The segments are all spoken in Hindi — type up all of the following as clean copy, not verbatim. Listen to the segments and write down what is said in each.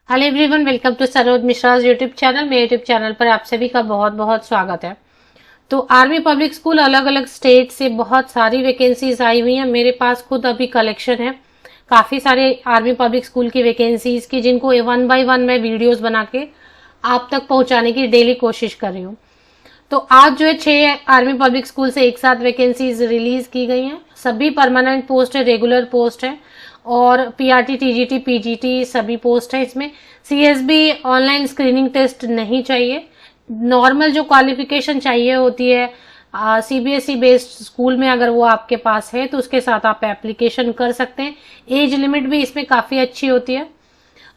Hello everyone, welcome to Saroj Mishra YouTube channel. मेरे यूट्यूब चैनल पर आप सभी का बहुत बहुत स्वागत है। तो आर्मी पब्लिक स्कूल अलग अलग स्टेट से बहुत सारी वैकेंसीज आई हुई हैं। मेरे पास खुद अभी कलेक्शन है काफ़ी सारे आर्मी पब्लिक स्कूल की वैकेंसीज की, जिनको वन बाय वन मैं वीडियोस बना के आप तक पहुंचाने की डेली कोशिश कर रही हूँ। तो आज जो है 6 आर्मी पब्लिक स्कूल से एक साथ वैकेंसीज रिलीज की गई हैं। सभी परमानेंट पोस्ट है, रेगुलर पोस्ट है और पीआरटी, टीजीटी, पीजीटी सभी पोस्ट है। इसमें सीएसबी ऑनलाइन स्क्रीनिंग टेस्ट नहीं चाहिए। नॉर्मल जो क्वालिफिकेशन चाहिए होती है सीबीएसई बेस्ड स्कूल में, अगर वो आपके पास है तो उसके साथ आप एप्लीकेशन कर सकते हैं। एज लिमिट भी इसमें काफ़ी अच्छी होती है।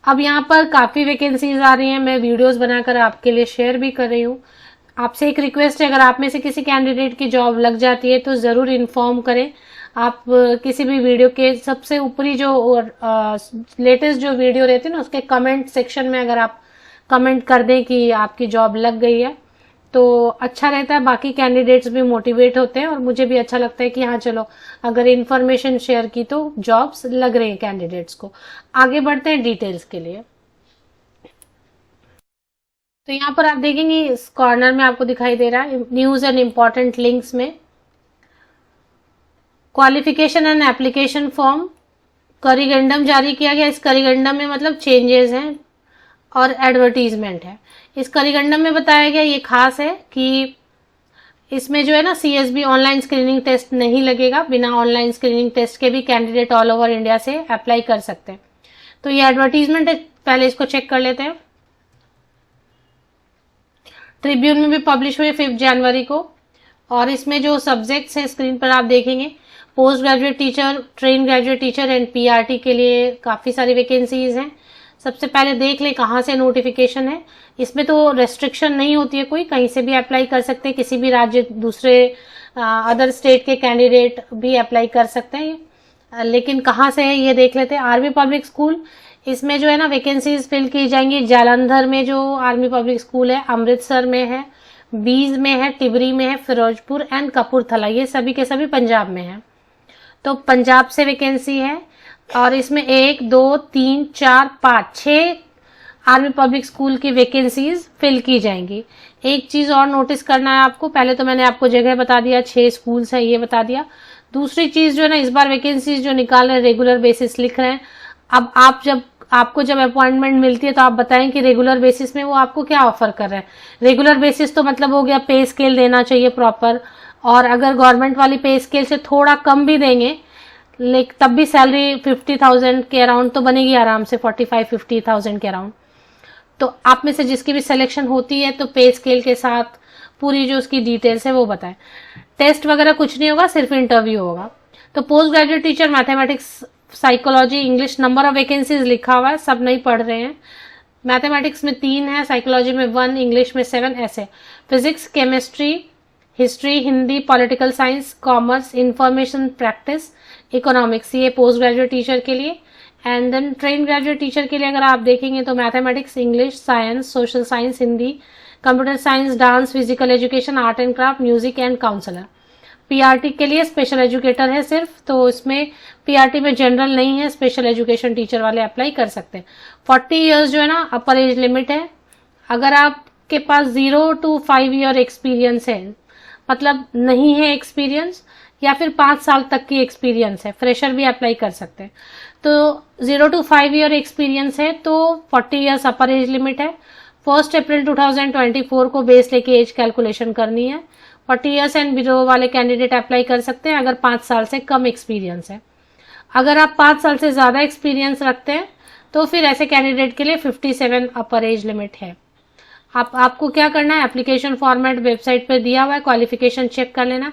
अब यहाँ पर काफ़ी वैकेंसीज आ रही हैं, मैं वीडियोस बनाकर आपके लिए शेयर भी कर रही हूँ। आपसे एक रिक्वेस्ट है, अगर आप में से किसी कैंडिडेट की जॉब लग जाती है तो ज़रूर इन्फॉर्म करें। आप किसी भी वीडियो के सबसे ऊपरी जो लेटेस्ट जो वीडियो रहती है ना, उसके कमेंट सेक्शन में अगर आप कमेंट कर दें कि आपकी जॉब लग गई है तो अच्छा रहता है। बाकी कैंडिडेट्स भी मोटिवेट होते हैं और मुझे भी अच्छा लगता है कि हाँ चलो, अगर इन्फॉर्मेशन शेयर की तो जॉब्स लग रही है कैंडिडेट्स को। आगे बढ़ते हैं डिटेल्स के लिए। तो यहाँ पर आप देखेंगे इस कॉर्नर में आपको दिखाई दे रहा है न्यूज एंड इम्पोर्टेंट लिंक्स में क्वालिफिकेशन एंड एप्लीकेशन फॉर्म करिगंडम जारी किया गया। इस करिगंडम में मतलब चेंजेस हैं और एडवर्टीजमेंट है। इस करिगंडम में बताया गया, ये खास है कि इसमें जो है ना सीएसबी ऑनलाइन स्क्रीनिंग टेस्ट नहीं लगेगा। बिना ऑनलाइन स्क्रीनिंग टेस्ट के भी कैंडिडेट ऑल ओवर इंडिया से अप्लाई कर सकते हैं। तो ये एडवर्टीजमेंट है, पहले इसको चेक कर लेते हैं। ट्रिब्यून में भी पब्लिश हुए 5 जनवरी को। और इसमें जो सब्जेक्ट्स हैं स्क्रीन पर आप देखेंगे, post graduate teacher, train graduate teacher and PRT के लिए काफ़ी सारी वैकेंसीज हैं। सबसे पहले देख लें कहाँ से नोटिफिकेशन है। इसमें तो रेस्ट्रिक्शन नहीं होती है, कोई कहीं से भी अप्लाई कर सकते हैं। किसी भी राज्य, दूसरे अदर स्टेट के कैंडिडेट भी अप्लाई कर सकते हैं। लेकिन कहाँ से है ये देख लेते हैं। आर्मी पब्लिक स्कूल, इसमें जो है ना वैकेंसीज फिल की जाएंगी। जालंधर में जो आर्मी पब्लिक स्कूल है, अमृतसर में है, बीज में है, टिबरी में है, फिरोजपुर एंड कपूरथला, ये सभी के सभी पंजाब में है। तो पंजाब से वैकेंसी है और इसमें 1, 2, 3, 4, 5, 6 आर्मी पब्लिक स्कूल की वैकेंसीज फिल की जाएंगी। एक चीज और नोटिस करना है आपको, पहले तो मैंने आपको जगह बता दिया, 6 स्कूल्स है ये बता दिया। दूसरी चीज जो है ना, इस बार वैकेंसीज जो निकाल रहे हैं रेगुलर बेसिस लिख रहे हैं। अब आपको जब अपॉइंटमेंट मिलती है तो आप बताएं कि रेगुलर बेसिस में वो आपको क्या ऑफर कर रहे हैं। रेगुलर बेसिस तो मतलब हो गया पे स्केल देना चाहिए प्रॉपर, और अगर गवर्नमेंट वाली पे स्केल से थोड़ा कम भी देंगे लेकिन तब भी सैलरी 50,000 के अराउंड तो बनेगी आराम से, 45-50,000 के अराउंड। तो आप में से जिसकी भी सिलेक्शन होती है तो पे स्केल के साथ पूरी जो उसकी डिटेल्स है वो बताएं। टेस्ट वगैरह कुछ नहीं होगा, सिर्फ इंटरव्यू होगा। तो post graduate teacher, mathematics, psychology, English, number of vacancies लिखा हुआ है, सब नहीं पढ़ रहे हैं। मैथमेटिक्स में 3 है, साइकोलॉजी में 1, इंग्लिश में 7 ऐसे। Physics, chemistry, history, Hindi, political science, commerce, information practice, economics, ये पोस्ट ग्रेजुएट टीचर के लिए। And then train graduate teacher के लिए अगर आप देखेंगे तो mathematics, English, science, social science, Hindi, computer science, dance, physical education, art and craft, music and counsellor. PRT के लिए स्पेशल एजुकेटर है सिर्फ, तो इसमें पीआरटी में जनरल नहीं है, स्पेशल एजुकेशन टीचर वाले अप्लाई कर सकते हैं। 40 इयर्स जो है ना अपर एज लिमिट है। अगर आपके पास 0 to 5 ईयर एक्सपीरियंस है, मतलब नहीं है एक्सपीरियंस, या फिर 5 साल तक की एक्सपीरियंस है, फ्रेशर भी अप्लाई कर सकते हैं। तो 0 to 5 ईयर एक्सपीरियंस है तो 40 इयर्स अपर एज लिमिट है। 1 अप्रैल 2024 को बेस लेके एज कैलकुलेशन करनी है। 40 इयर्स एंड बिलो वाले कैंडिडेट अप्लाई कर सकते हैं अगर 5 साल से कम एक्सपीरियंस है। अगर आप 5 साल से ज्यादा एक्सपीरियंस रखते हैं तो फिर ऐसे कैंडिडेट के लिए 57 अपर एज लिमिट है। आपको क्या करना है, एप्लीकेशन फॉर्मेट वेबसाइट पर दिया हुआ है, क्वालिफिकेशन चेक कर लेना।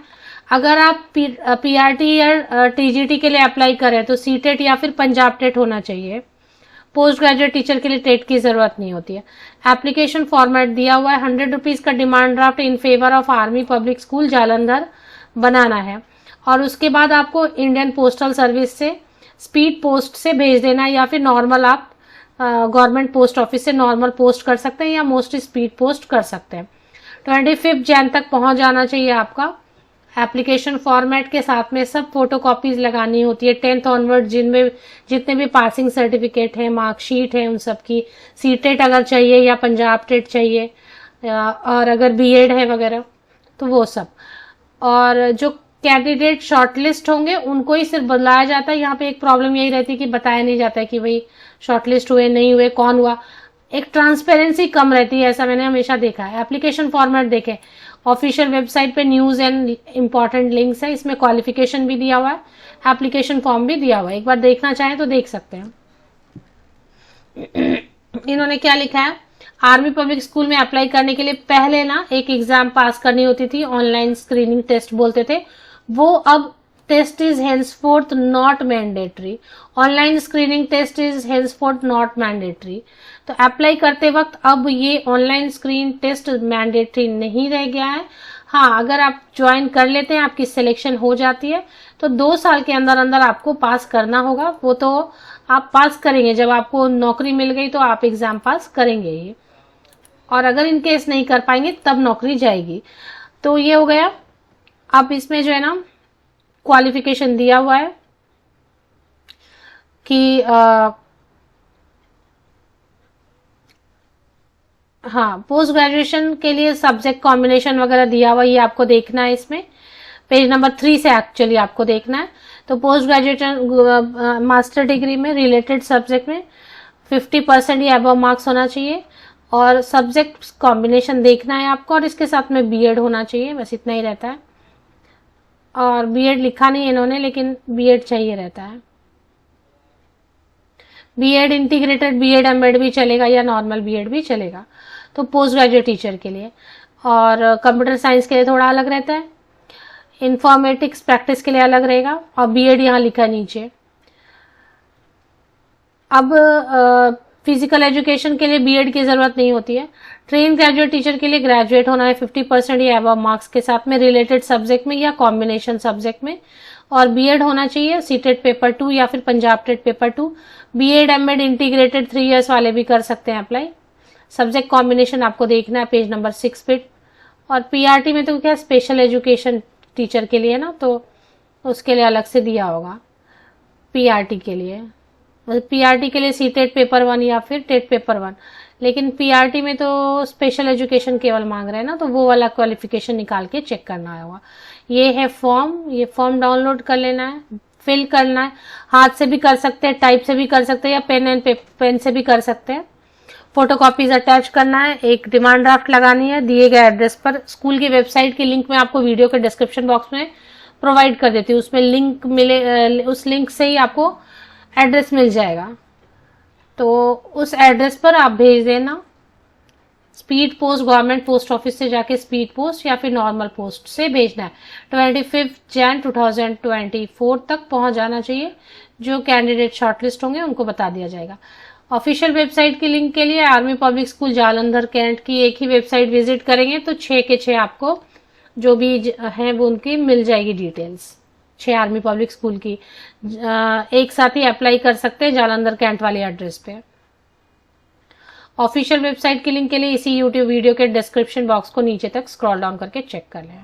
अगर आप पीआरटी या टीजीटी के लिए अप्लाई करें तो सीटेट या फिर पंजाब टेट होना चाहिए। पोस्ट ग्रेजुएट टीचर के लिए टेट की जरूरत नहीं होती है। एप्लीकेशन फॉर्मेट दिया हुआ है, 100 रुपीज का demand draft in favour of army public school Jalandhar बनाना है। और उसके बाद आपको इंडियन पोस्टल सर्विस से स्पीड पोस्ट से भेज देना है, या फिर नॉर्मल आप गवर्नमेंट पोस्ट ऑफिस से नॉर्मल पोस्ट कर सकते हैं या मोस्टली स्पीड पोस्ट कर सकते हैं। 25 जैन तक पहुंच जाना चाहिए आपका एप्लीकेशन फॉर्मेट के साथ में सब फोटोकॉपीज लगानी होती है 10th ऑनवर्ड, जिनमें जितने भी पासिंग सर्टिफिकेट है, मार्कशीट है, उन सब की, सीटेट अगर चाहिए या पंजाब टेट चाहिए, और अगर बीएड है वगैरह तो वो सब। और जो कैंडिडेट शॉर्टलिस्ट होंगे उनको ही सिर्फ बुलाया जाता है। यहाँ पे एक प्रॉब्लम यही रहती है कि बताया नहीं जाता है कि भाई शॉर्टलिस्ट हुए नहीं हुए, कौन हुआ। एक ट्रांसपेरेंसी कम रहती है, ऐसा मैंने हमेशा देखा है। एप्लीकेशन फॉर्मेट देखें, ऑफिशियल वेबसाइट पे न्यूज एंड इंपॉर्टेंट लिंक्स है, इसमें क्वालिफिकेशन भी दिया हुआ है, एप्लीकेशन फॉर्म भी दिया हुआ है। एक बार देखना चाहें तो देख सकते हैं। इन्होंने क्या लिखा है, आर्मी पब्लिक स्कूल में अप्लाई करने के लिए पहले ना एक एग्जाम पास करनी होती थी, ऑनलाइन स्क्रीनिंग टेस्ट बोलते थे, वो अब test is henceforth not mandatory. Online screening test is henceforth not mandatory. तो अप्लाई करते वक्त अब ये ऑनलाइन स्क्रीन टेस्ट मैंडेटरी नहीं रह गया है। हाँ, अगर आप ज्वाइन कर लेते हैं, आपकी सिलेक्शन हो जाती है, तो 2 साल के अंदर अंदर आपको पास करना होगा। वो तो आप पास करेंगे, जब आपको नौकरी मिल गई तो आप एग्जाम पास करेंगे ही, और अगर इन केस नहीं कर पाएंगे तब नौकरी जाएगी। तो ये हो गया। अब इसमें जो है ना क्वालिफिकेशन दिया हुआ है कि हाँ, पोस्ट ग्रेजुएशन के लिए सब्जेक्ट कॉम्बिनेशन वगैरह दिया हुआ, ये आपको देखना है। इसमें पेज नंबर 3 से एक्चुअली आपको देखना है। तो पोस्ट ग्रेजुएशन मास्टर डिग्री में रिलेटेड सब्जेक्ट में 50% या अबव मार्क्स होना चाहिए, और सब्जेक्ट कॉम्बिनेशन देखना है आपको, और इसके साथ में बीएड होना चाहिए, बस इतना ही रहता है। और बीएड लिखा नहीं इन्होंने, लेकिन बीएड चाहिए रहता है। बीएड इंटीग्रेटेड बीएड एमएड भी चलेगा या नॉर्मल बीएड भी चलेगा। तो पोस्ट ग्रेजुएट टीचर के लिए, और कंप्यूटर साइंस के लिए थोड़ा अलग रहता है, इंफॉर्मेटिक्स प्रैक्टिस के लिए अलग रहेगा, और बीएड यहाँ लिखा नीचे। अब फिजिकल एजुकेशन के लिए बीएड की जरूरत नहीं होती है। ट्रेन ग्रेजुएट टीचर के लिए ग्रेजुएट होना है 50% या अबव मार्क्स के साथ में रिलेटेड सब्जेक्ट में या कॉम्बिनेशन सब्जेक्ट में, और बीएड होना चाहिए सीटेट पेपर 2 या फिर Punjab TET paper 2। BEd MEd integrated 3 years वाले भी कर सकते हैं अप्लाई। सब्जेक्ट कॉम्बिनेशन आपको देखना है पेज नंबर 6 पे। और पीआरटी में तो क्या स्पेशल एजुकेशन टीचर के लिए ना, तो उसके लिए अलग से दिया होगा पीआरटी के लिए। पीआरटी के लिए सीटेट पेपर 1 या फिर टेट पेपर 1, लेकिन पीआरटी में तो स्पेशल एजुकेशन केवल मांग रहे हैं ना, तो वो वाला क्वालिफिकेशन निकाल के चेक करना होगा। ये है फॉर्म, ये फॉर्म डाउनलोड कर लेना है, फिल करना है। हाथ से भी कर सकते हैं, टाइप से भी कर सकते हैं, या पेन से भी कर सकते हैं। फोटोकॉपीज अटैच करना है, एक डिमांड ड्राफ्ट लगानी है दिए गए एड्रेस पर। स्कूल की वेबसाइट की लिंक मैं आपको वीडियो के डिस्क्रिप्शन बॉक्स में प्रोवाइड कर देती हूँ, उसमें लिंक मिले, उस लिंक से ही आपको एड्रेस मिल जाएगा। तो उस एड्रेस पर आप भेज देना। Speed post government post office से जाके स्पीड पोस्ट या फिर नॉर्मल पोस्ट से भेजना है। 25 जैन 2024 तक पहुंच जाना चाहिए। जो कैंडिडेट शॉर्टलिस्ट होंगे उनको बता दिया जाएगा। ऑफिशियल वेबसाइट की लिंक के लिए army public school Jalandhar cantt की एक ही वेबसाइट विजिट करेंगे तो 6 के 6 आपको जो भी हैं वो उनकी मिल जाएगी डिटेल्स। 6 आर्मी पब्लिक स्कूल की एक साथ ही अप्लाई कर सकते हैं जालंधर कैंट वाले एड्रेस पे। ऑफिशियल वेबसाइट की लिंक के लिए इसी यूट्यूब वीडियो के डिस्क्रिप्शन बॉक्स को नीचे तक स्क्रॉल डाउन करके चेक कर लें।